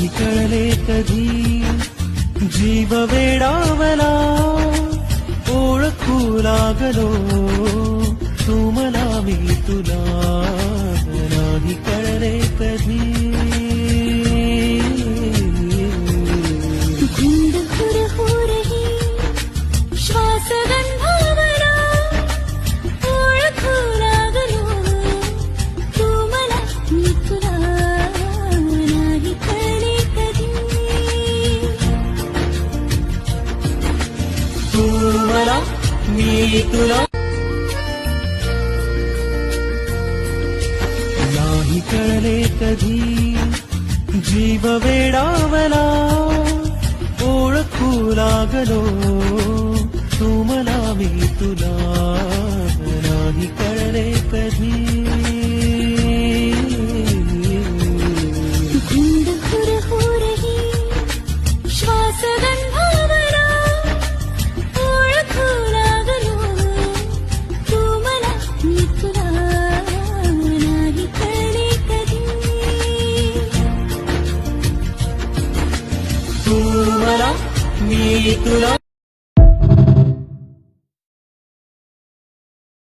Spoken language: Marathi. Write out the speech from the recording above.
नाही कळले कधी जीव वेडावला ओळखू लागलो तू मला मी तुला नाही कळले कधी गुंडखोर हो रही श्वास गंधावला ओळखू लागलो तू मला मी तुला नाही कळले कधी तू मला मी तुला नाही कळले कधी जीव वेडावला ओळखू लागलो तू मला मी तुला नाही कळले कधी गुंडखोर हो रही श्वास गंधावला ओळखू लागलो तू मला मी तुला नाही कळले कधी तू मला मी तुला